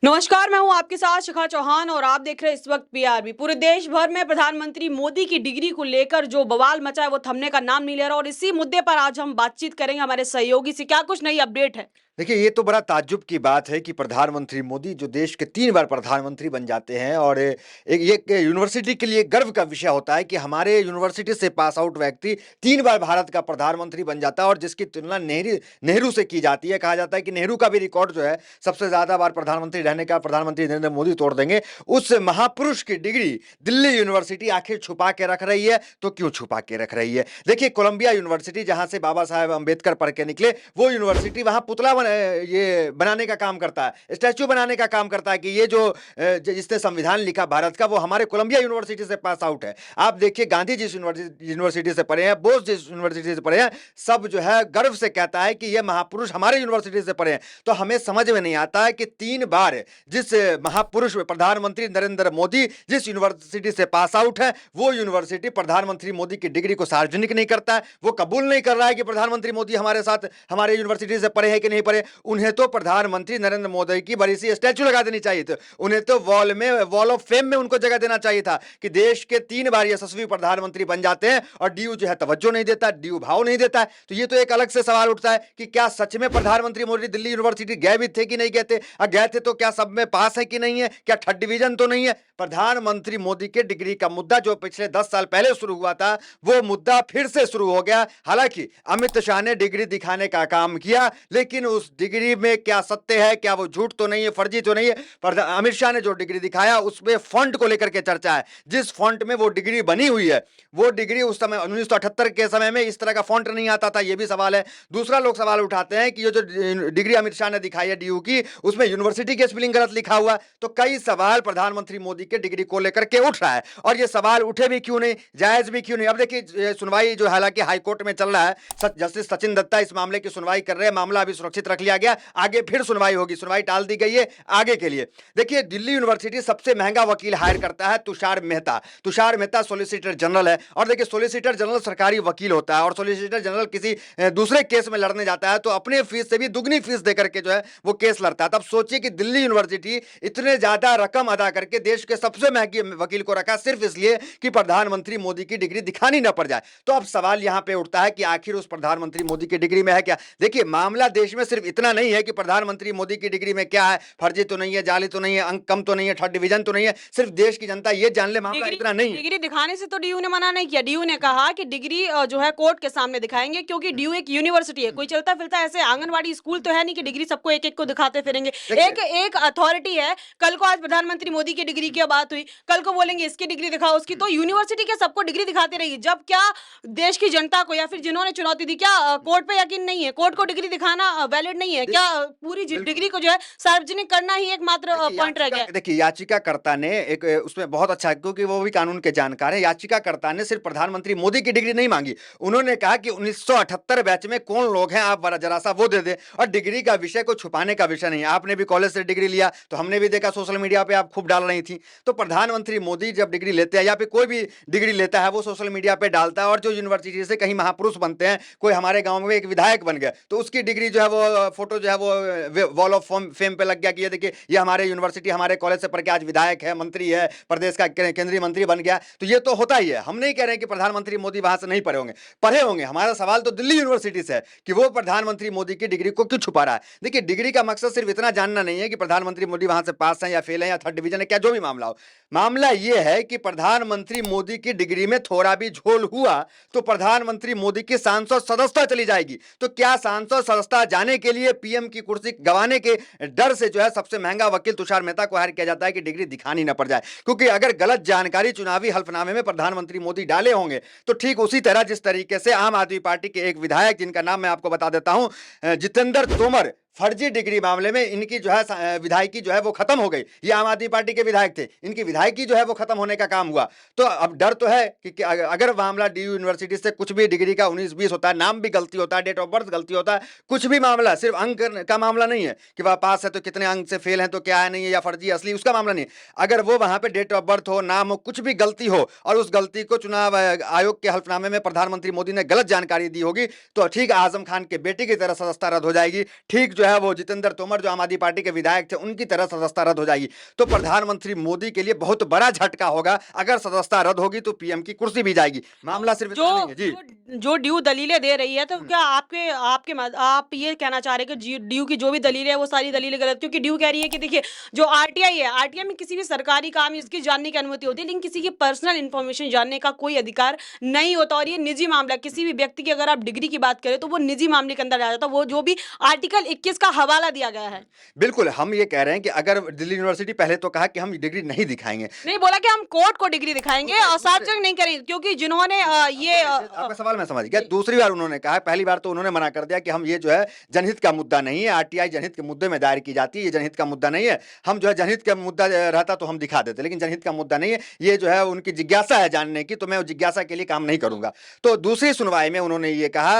नमस्कार, मैं हूं आपके साथ शिखा चौहान और आप देख रहे हैं इस वक्त पीआरबी। पूरे देश भर में प्रधानमंत्री मोदी की डिग्री को लेकर जो बवाल मचा है वो थमने का नाम नहीं ले रहा और इसी मुद्दे पर आज हम बातचीत करेंगे हमारे सहयोगी से। क्या कुछ नई अपडेट है? देखिए, ये तो बड़ा ताज्जुब की बात है कि प्रधानमंत्री मोदी जो देश के 3 बार प्रधानमंत्री बन जाते हैं और एक ये एक यूनिवर्सिटी के लिए गर्व का विषय होता है कि हमारे यूनिवर्सिटी से पास आउट व्यक्ति 3 बार भारत का प्रधानमंत्री बन जाता है और जिसकी तुलना नेहरू से की जाती है। कहा जाता है कि नेहरू का भी रिकॉर्ड जो है सबसे ज़्यादा बार प्रधानमंत्री रहने का प्रधानमंत्री नरेंद्र मोदी तोड़ देंगे। उस महापुरुष की डिग्री दिल्ली यूनिवर्सिटी आखिर छुपा के रख रही है, तो क्यों छुपा के रख रही है? देखिए, कोलंबिया यूनिवर्सिटी जहाँ से बाबा साहेब अम्बेडकर पढ़ के निकले, वो यूनिवर्सिटी वहाँ पुतला ये बनाने का काम करता है, स्टैच्यू बनाने का काम करता है कि ये जो जिसने संविधान लिखा भारत का वो हमारे कोलंबिया यूनिवर्सिटी से पास आउट है। आप देखिए, गांधी जिस यूनिवर्सिटी से पढ़े हैं, बोस जिस यूनिवर्सिटी से पढ़े हैं, सब जो है गर्व से कहता है कि ये महापुरुष हमारे यूनिवर्सिटी से पढ़े हैं। तो हमें समझ में नहीं आता है कि 3 बार जिस महापुरुष प्रधानमंत्री नरेंद्र मोदी जिस यूनिवर्सिटी से पास आउट है, वो यूनिवर्सिटी प्रधानमंत्री मोदी की डिग्री को सार्वजनिक नहीं करता है, वो कबूल नहीं कर रहा है कि प्रधानमंत्री मोदी हमारे साथ हमारे यूनिवर्सिटी से पढ़े हैं कि नहीं पढ़े। उन्हें तो प्रधानमंत्री नरेंद्र मोदी की बड़ी सी स्टैच्यू लगा देनी चाहिए थी। उन्हें तो वॉल ऑफ फेम में उनको जगह देना चाहिए था कि देश के 3 बार यशस्वी प्रधानमंत्री बन जाते हैं और डीयू जो है तवज्जो नहीं देता, डीयू भाव नहीं देता है। तो ये तो एक अलग से सवाल उठता है कि क्या सच में प्रधानमंत्री मोदी दिल्ली यूनिवर्सिटी गए भी थे कि नहीं गए थे? गए थे तो क्या सब में पास है कि नहीं है? क्या थर्ड डिवीजन तो नहीं है? प्रधानमंत्री मोदी के डिग्री का मुद्दा जो पिछले 10 साल पहले शुरू हुआ था, वो मुद्दा फिर से शुरू हो गया। हालांकि अमित शाह ने डिग्री दिखाने का काम किया, लेकिन उस डिग्री में क्या सत्य है, क्या वो झूठ तो नहीं है, फर्जी तो नहीं है? पर अमित शाह ने जो डिग्री दिखाया उसमें फॉन्ट को लेकर के चर्चा है। जिस फॉन्ट में वो डिग्री बनी हुई है, वो डिग्री उस समय 1978 के समय में इस तरह का फॉन्ट नहीं आता था, ये भी सवाल है। दूसरा, लोग सवाल उठाते हैं कि ये जो डिग्री अमित शाह ने दिखाई है डीयू की, उसमें यूनिवर्सिटी की स्पेलिंग गलत लिखा हुआ। तो कई सवाल प्रधानमंत्री मोदी के डिग्री को लेकर के उठ रहा है और ये सवाल उठे भी क्यों नहीं, जायज भी क्यों नहीं। अब देखिए, सुनवाई जो हालांकि हाईकोर्ट में चल रहा है, जस्टिस सचिन दत्ता इस मामले की सुनवाई कर रहे हैं। मामला अभी सुरक्षित रख लिया गया, आगे फिर सुनवाई होगी, सुनवाई टाल दी गई है आगे के लिए। देखिए, दिल्ली यूनिवर्सिटी सबसे महंगा वकील हायर करता है तुषार मेहता। तुषार मेहता सॉलिसिटर जनरल है और देखिए, सॉलिसिटर जनरल सरकारी वकील होता है और सॉलिसिटर जनरल किसी दूसरे केस में लड़ने जाता है तो अपने फीस से भी दुगनी फीस देकर के जो है वो केस लड़ता है। तब सोचिए कि दिल्ली यूनिवर्सिटी इतने ज्यादा रकम अदा करके देश के सबसे महंगे वकील को रखा सिर्फ इसलिए कि प्रधानमंत्री मोदी की डिग्री दिखानी न पड़ जाए। तो अब सवाल यहां पे उठता है कि आखिर उस प्रधानमंत्री मोदी की डिग्री में है क्या? देखिए, मामला देश में सिर्फ इतना नहीं है कि प्रधानमंत्री मोदी की डिग्री में क्या है, फर्जी तो नहीं है, जाली तो नहीं है, अंक कम तो नहीं है, थर्ड डिवीजन तो नहीं है। सिर्फ देश की जनता ये जान ले, मामला इतना नहीं है। डिग्री दिखाने से तो डीयू ने मना नहीं किया। डीयू ने कहा कि डिग्री जो है कोर्ट के सामने दिखाएंगे, क्योंकि डीयू एक यूनिवर्सिटी है। कोई चलता फिरता ऐसे आंगनवाड़ी स्कूल तो है नहीं कि डिग्री सबको एक एक को दिखाते फिरेंगे। एक एक अथॉरिटी है। कल को आज प्रधानमंत्री मोदी की डिग्री की बात हुई, कल को बोलेंगे इसकी डिग्री दिखाओ, उसकी। तो यूनिवर्सिटी के सबको डिग्री दिखाते रहिए। जब क्या देश की जनता को या फिर जिन्होंने चुनौती दी, क्या कोर्ट पे यकीन नहीं है? कोर्ट को डिग्री दिखाना वैलिड नहीं है क्या? पूरी डिग्री को जो है सार्वजनिक करना ही एकमात्र पॉइंट रह गया। देखिए, याचिकाकर्ता ने एक उसमें बहुत अच्छा है, क्योंकि वो भी कानून के जानकार है। याचिकाकर्ता ने सिर्फ प्रधानमंत्री मोदी की डिग्री नहीं मांगी, उन्होंने कहा कि 1978 बैच में कौन लोग हैं, आप जरा सा वो दे दे। और डिग्री का विषय को छुपाने का विषय नहीं है। आपने भी कॉलेज से डिग्री लिया तो हमने भी देखा सोशल मीडिया पे आप खूब डाल रही थी। तो प्रधानमंत्री मोदी जब डिग्री लेते हैं या फिर कोई भी डिग्री लेता है, वो सोशल मीडिया पे डालता है। और जो यूनिवर्सिटी से कहीं महापुरुष बनते हैं, कोई हमारे गांव में एक विधायक बन गया तो उसकी डिग्री जो है वो फोटो जो है वो वॉल ऑफ फेम पे लग गया कि ये देखिए, ये हमारे यूनिवर्सिटी हमारे कॉलेज से पढ़ के आज विधायक है, मंत्री है, प्रदेश का केंद्रीय मंत्री बन गया। तो ये तो होता ही है। हम नहीं कह रहे हैं कि प्रधानमंत्री मोदी वहां से नहीं पढ़े होंगे। हमारा सवाल तो दिल्ली यूनिवर्सिटी से है कि वो प्रधानमंत्री मोदी की डिग्री को क्यों छुपा रहा है। देखिए, डिग्री का मकसद सिर्फ इतना जानना नहीं है कि प्रधानमंत्री मोदी वहां से पास है या फेल है या थर्ड डिवीजन है, क्या जो भी मामला हो। मामला यह है कि प्रधानमंत्री मोदी की डिग्री में थोड़ा भी झोल हुआ तो प्रधानमंत्री मोदी की सांसद सदस्यता चली जाएगी। तो क्या सांसद सदस्यता जाने के लिए पीएम की कुर्सी गंवाने के डर से जो है सबसे महंगा वकील तुषार मेहता को हायर किया जाता है कि डिग्री दिखानी न पड़ जाए? क्योंकि अगर गलत जानकारी चुनावी हल्फनामे में प्रधानमंत्री मोदी डाले होंगे तो ठीक उसी तरह जिस तरीके से आम आदमी पार्टी के एक विधायक, जिनका नाम मैं आपको बता देता हूं, जितेंद्र तोमर, फर्जी डिग्री मामले में इनकी जो है विधायकी जो है वो खत्म हो गई। ये आम आदमी पार्टी के विधायक थे, इनकी विधायकी जो है वो खत्म होने का काम हुआ। तो अब डर तो है कि अगर मामला डीयू यूनिवर्सिटी से कुछ भी डिग्री का 19-20 होता है, नाम भी गलती होता है, डेट ऑफ बर्थ गलती होता है, कुछ भी मामला, सिर्फ अंक का मामला नहीं है कि वह पास है तो कितने अंक से फेल है तो क्या है नहीं है, या फर्जी असली, उसका मामला नहीं है। अगर वो वहां पे डेट ऑफ बर्थ हो, नाम हो, कुछ भी गलती हो और उस गलती को चुनाव आयोग के हल्फनामे में प्रधानमंत्री मोदी ने गलत जानकारी दी होगी, तो ठीक आजम खान के बेटे की तरह सदस्यता रद्द हो जाएगी। ठीक जो है वो जितेंद्र तोमर जो आम आदमी पार्टी के विधायक थे उनकी तरह सदस्यता रद्द हो जाएगी। तो प्रधानमंत्री मोदी के लिए बहुत बड़ा झटका होगा। अगर सदस्यता रद्द होगी तो पीएम की कुर्सी भी जाएगी। मामला सिर्फ इतना नहीं है जी। जो ड्यू दलीलें दे रही है, तो क्या आप ये कहना चाह रहे हैं कि ड्यू की जो भी दलीलें है वो सारी दलीलें गलत? क्योंकि ड्यू कह रही है कि देखिए जो आरटीआई है, आरटीआई में किसी भी सरकारी काम इसकी जानने की अनुमति होती है, लेकिन किसी की पर्सनल इन्फॉर्मेशन जानने का कोई अधिकार नहीं होता। और ये निजी मामला, किसी भी व्यक्ति की अगर आप डिग्री की बात करें तो वो निजी मामले के अंदर आ जाता है, वो जो भी आर्टिकल 21 का हवाला दिया गया है। बिल्कुल, हम ये कह रहे हैं कि अगर दिल्ली यूनिवर्सिटी पहले तो कहा कि हम डिग्री नहीं दिखाएंगे, नहीं बोला कि हम कोर्ट को डिग्री दिखाएंगे और सार्वजनिक नहीं करेंगे, क्योंकि जिन्होंने आपका सवाल मैं समझ गया। दूसरी बार उन्होंने कहा, पहली बार तो उन्होंने मना कर दिया कि हम ये जो है जनहित का मुद्दा नहीं है, आरटीआई जनहित के मुद्दे में दायर की जाती है, ये जनहित का मुद्दा नहीं है। हम जो है जनहित का मुद्दा रहता तो हम दिखा देते, लेकिन जनहित का मुद्दा नहीं है, ये जो है उनकी जिज्ञासा है जानने की, तो मैं जिज्ञासा के लिए काम नहीं करूंगा। तो दूसरी सुनवाई में उन्होंने ये कहा,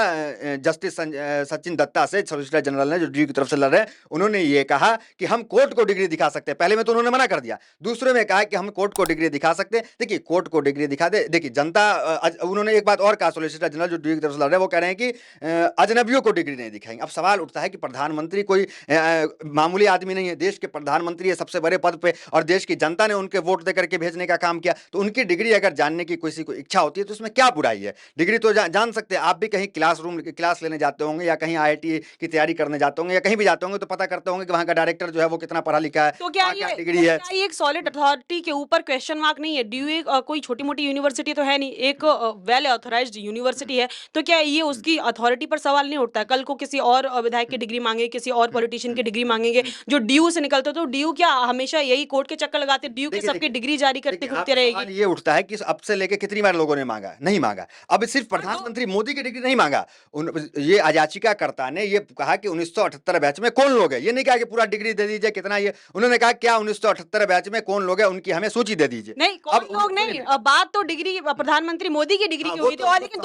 जस्टिस सचिन दत्ता से, सॉलिसिटर जनरल ने जो डी की तरफ से लड़ रहे हैं, उन्होंने ये कहा कि हम कोर्ट को डिग्री दिखा सकते हैं। पहले में तो उन्होंने मना कर दिया, दूसरे में कहा कि हम कोर्ट को डिग्री दिखा सकते हैं। देखिए कोर्ट को डिग्री दिखा दे, देखिए जनता, उन्होंने एक बात और कहा, सॉलिसिटर जनरल जो डी की तरफ से लड़ रहे हैं वो कह रहे हैं कि अजनबियों को डिग्री नहीं दिखाएंगे। अब सवाल उठता है कि प्रधानमंत्री कोई मामूली आदमी नहीं है, देश के प्रधानमंत्री है, सबसे बड़े पद पे, और देश की जनता ने उनके वोट देकर के भेजने का काम किया, तो उनकी डिग्री अगर जानने की किसी को इच्छा होती है तो उसमें क्या बुराई है? डिग्री तो जान सकते हैं। आप भी कहीं क्लास लेने जाते होंगे या कहीं आईआईटी की तैयारी करने जाते होंगे या कहीं भी जाते होंगे तो पता करते होंगे कि वहां का डायरेक्टर जो है वो कितना पढ़ा लिखा है, तो क्या वहाँ क्या ये डिग्री है। क्या ये एक सॉलिड अथॉरिटी के ऊपर क्वेश्चन मार्क नहीं है? ड्यू एक कोई छोटी मोटी यूनिवर्सिटी तो है नहीं, एक वेल ऑथराइज्ड यूनिवर्सिटी है, तो क्या ये उसकी अथॉरिटी पर सवाल नहीं उठता है? कल को किसी और विधायक की डिग्री मांगे, किसी और पॉलिटिशियन की डिग्री मांगेंगे, जो ड्यू से निकलते, तो ड्यू क्या हमेशा यही कोर्ट के चक्कर लगाते, ड्यू के सबकी डिग्री जारी करते घूमते रहेगी? ये उठता है कि अब से लेके कितनी बार लोगों ने मांगा, नहीं मांगा। अब सिर्फ प्रधानमंत्री मोदी की डिग्री नहीं मांगा, ये याचिकाकर्ता ने ये कहा कि 1978 बैच में कौन लोग हैं, ये नहीं कहा कि पूरा डिग्री दे दीजिए कितना, ये उन्होंने कहा क्या 1978 बैच में कौन लोग हैं उनकी हमें सूची दे दीजिए। नहीं कौन लोग नहीं, बात तो डिग्री प्रधानमंत्री मोदी की डिग्री की हुई थी। और लेकिन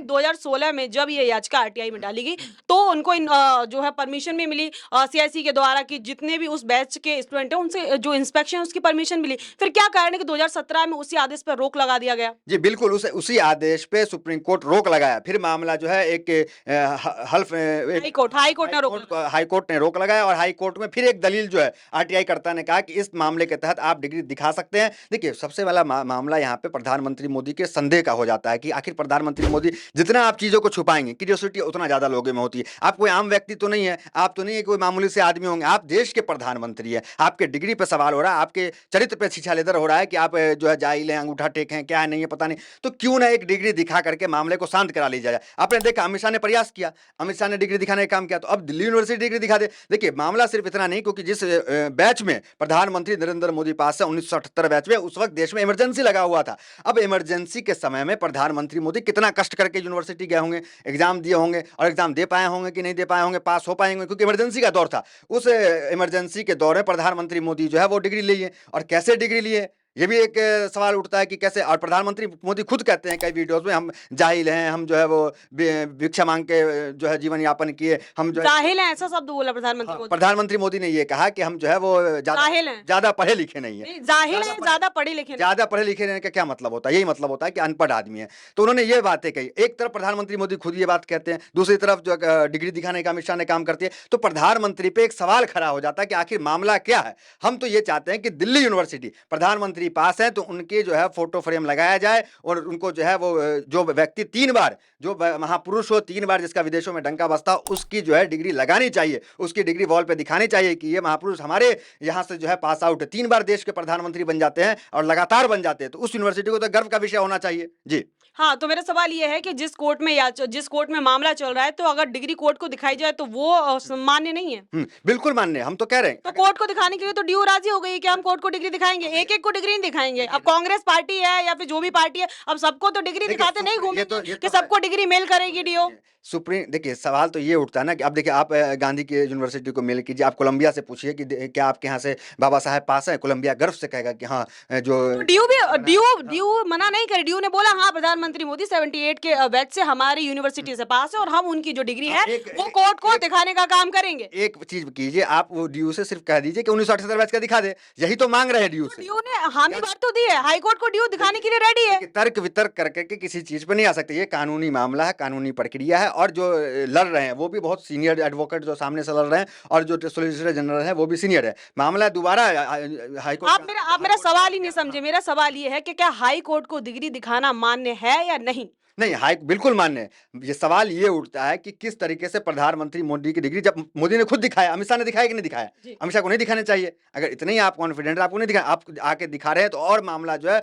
2016 में जब ये याचिका आरटीआई में डाली गई तो उनको जो है परमिशन भी मिली सीआईसी के द्वारा कि जितने भी उस बैच के स्टूडेंट हैं उनसे जो इंस्पेक्शन उसकी परमिशन मिली। फिर क्या कारण है कि 2017 में उसी आदेश पर रोक लगा दिया गया? जी बिल्कुल, उसी आदेश पे सुप्रीम कोर्ट रोक लगाया। फिर मामला जो है एक हाई कोर्ट ने रोक लगाया और हाई कोर्ट में फिर एक दलील जो है आरटीआई कर्ता ने कहा कि इस मामले के तहत आप डिग्री दिखा सकते हैं। देखिए सबसे पहला मामला यहाँ पे प्रधानमंत्री मोदी के संदेह का हो जाता है कि आखिर प्रधानमंत्री मोदी जितना आप चीजों को छुपाएंगे, क्यूरियोसिटी उतना ज्यादा लोगों में होती है। आप कोई आम व्यक्ति तो नहीं है, आप तो नहीं है कोई मामूली से आदमी होंगे, आप देश के प्रधानमंत्री है, आपके डिग्री पे सवाल हो रहा है, आपके चरित्र पे छीछालेदर हो रहा है कि आप जो है जाहिल हैं, अंगूठा टेक हैं, क्या है नहीं है पता नहीं, तो क्यों ना एक डिग्री दिखा करके मामले को शांत करा ली जाए। आपने देखा अमित शाह ने प्रयास किया, अमित शाह ने डिग्री दिखाने का काम किया, तो अब दिल्ली यूनिवर्सिटी डिग्री दिखा दे। देखिए मामला सिर्फ इतना नहीं, क्योंकि जिस बैच में प्रधानमंत्री नरेंद्र मोदी पास है 1978 बैच में, उस वक्त देश में इमरजेंसी लगा हुआ था। अब इमरजेंसी के समय में प्रधानमंत्री मोदी कितना कष्ट करके यूनिवर्सिटी गए होंगे, एग्जाम दिए होंगे, और एग्जाम दे पाए होंगे कि नहीं दे पाए होंगे, पास हो पाएंगे, क्योंकि इमरजेंसी का दौर था। उस इमरजेंसी के दौर में प्रधानमंत्री मोदी जो है वो डिग्री लिए, और कैसे डिग्री लिए ये भी एक सवाल उठता है कि कैसे। और प्रधानमंत्री मोदी खुद कहते हैं कई वीडियोस में, हम जाहिल हैं, हम जो है वो भिक्षा मांग के जो है जीवन यापन किए, हम जो जाहिल हैं, ऐसा शब्द बोला प्रधानमंत्री मोदी। प्रधानमंत्री मोदी ने ये कहा कि हम जो है वो ज्यादा पढ़े लिखे नहीं है। जाहिल है, ज्यादा पढ़े लिखे, ज्यादा पढ़े लिखे रहने का क्या मतलब होता है? यही मतलब होता है कि अनपढ़ आदमी है। तो उन्होंने ये बातें कही। एक तरफ प्रधानमंत्री मोदी खुद ये बात कहते हैं, दूसरी तरफ जो डिग्री दिखाने का अमित शाह ने काम करती है, तो प्रधानमंत्री पे एक सवाल खड़ा हो जाता है कि आखिर मामला क्या है। हम तो ये चाहते हैं कि दिल्ली यूनिवर्सिटी प्रधानमंत्री पास है तो उनके जो है फोटो फ्रेम लगाया जाए, और उनको जो है वो जो व्यक्ति 3 बार जो महापुरुष हो, 3 बार जिसका विदेशों में डंका बसता, उसकी जो है डिग्री लगानी चाहिए, उसकी डिग्री वॉल पे दिखानी चाहिए कि ये महापुरुष हमारे यहाँ से जो है पास आउट है, 3 बार देश के प्रधानमंत्री बन जाते हैं और लगातार बन जाते हैं, तो उस यूनिवर्सिटी को तो गर्व का विषय होना चाहिए। जी हाँ, तो मेरा सवाल ये है कि जिस कोर्ट में मामला चल रहा है, तो अगर डिग्री कोर्ट को दिखाई जाए तो वो मान्य नहीं है? बिल्कुल मान्य, हम तो कह रहे हैं। तो कोर्ट को दिखाने के लिए तो ड्यू राजी हो गई कि हम कोर्ट को डिग्री दिखाएंगे, एक एक को डिग्री नहीं दिखाएंगे। अब कांग्रेस पार्टी है या फिर जो भी पार्टी है, अब सबको तो डिग्री दिखाते नहीं घूमेंगे कि सबको डिग्री मेल करेगी ड्यू। सुप्रीम, देखिए सवाल तो ये उठता है ना कि अब देखिए आप गांधी की यूनिवर्सिटी को मेल कीजिए, आप कोलंबिया से पूछिए कि क्या आपके यहाँ से बाबा साहब पास है, कोलंबिया गर्व से कहेगा कि हाँ। जो ड्यू मना नहीं करे, ड्यू ने बोला हाँ प्रधानमंत्री प्रधानमंत्री मोदी 78 के बैच से हमारी यूनिवर्सिटी से पास है और हम उनकी जो डिग्री है वो एक कोर्ट को दिखाने का काम करेंगे। एक चीज कीजिए, आप वो ड्यू से सिर्फ कह दीजिए कि 1978 बैच का दिखा दे, यही तो मांग रहे हैं ड्यू से। ड्यू ने हामी भर तो दी है, हाई कोर्ट को ड्यू दिखाने के लिए रेडी है। देखिए, तर्क वितर्क करके किसी चीज पे नहीं आ सकते, ये कानूनी मामला है, कानूनी प्रक्रिया है, और जो लड़ रहे हैं वो भी बहुत सीनियर एडवोकेट जो सामने से लड़ रहे हैं, और जो सोलिसिटर जनरल है वो भी सीनियर है। मामला दोबारा हाईकोर्ट आप मेरा सवाल ही नहीं समझे। मेरा सवाल ये है कि क्या हाई कोर्ट को डिग्री दिखाना मान्य है या नहीं? नहीं, हाई बिल्कुल मान्य है। ये सवाल ये उठता है कि किस तरीके से प्रधानमंत्री मोदी की डिग्री, जब मोदी ने खुद दिखाया, अमित शाह ने दिखाया कि नहीं दिखाया? अमित शाह को नहीं दिखाने चाहिए। अगर इतने ही आप कॉन्फिडेंट है, आपको नहीं दिखा, आप आके दिखा रहे हैं, तो और मामला जो है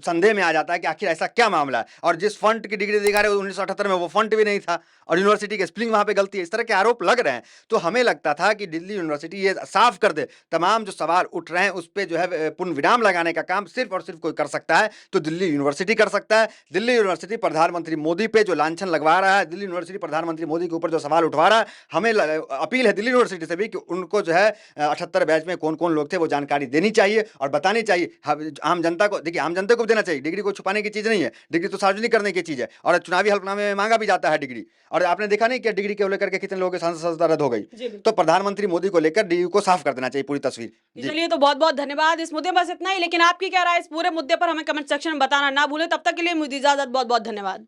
संदेह में आ जाता है कि आखिर ऐसा क्या मामला है। और जिस फंट की डिग्री दिखा रहे हो 1978 में वो फंट भी नहीं था, और यूनिवर्सिटी के स्पेलिंग वहां पे गलती है, इस तरह के आरोप लग रहे हैं। तो हमें लगता था कि दिल्ली यूनिवर्सिटी ये साफ कर दे, तमाम जो सवाल उठ रहे हैं उस पर जो है पूर्ण विराम लगाने का काम सिर्फ और सिर्फ कोई कर सकता है तो दिल्ली यूनिवर्सिटी कर सकता है। दिल्ली यूनिवर्सिटी प्रधानमंत्री मोदी पे जो लांछन लगवा रहा है, दिल्ली यूनिवर्सिटी प्रधानमंत्री मोदी के ऊपर जो सवाल उठवा रहा है, हमें अपील है दिल्ली यूनिवर्सिटी से भी कि उनको जो है 78 बैच में कौन कौन लोग थे वो जानकारी देनी चाहिए और बतानी चाहिए आम जनता को। देखिए, आम जनता को भी देना चाहिए, डिग्री को छुपाने की चीज नहीं है, डिग्री तो सार्वजनिक करने की चीज है, और चुनावी हलफनामे में मांगा भी जाता है डिग्री। और आपने देखा नहीं कि डिग्री को लेकर के कितने लोगों की सांसद रद्द हो गई। तो प्रधानमंत्री मोदी को लेकर डिग्री को साफ कर देना चाहिए पूरी तस्वीर। चलिए, तो बहुत बहुत धन्यवाद। इस मुद्दे बस इतना ही, लेकिन आपकी क्या राय इस पूरे मुद्दे पर हमें कमेंट सेक्शन में बताना ना भूलें। तब तक के लिए मुझे इजाजत, बहुत बहुत धन्यवाद।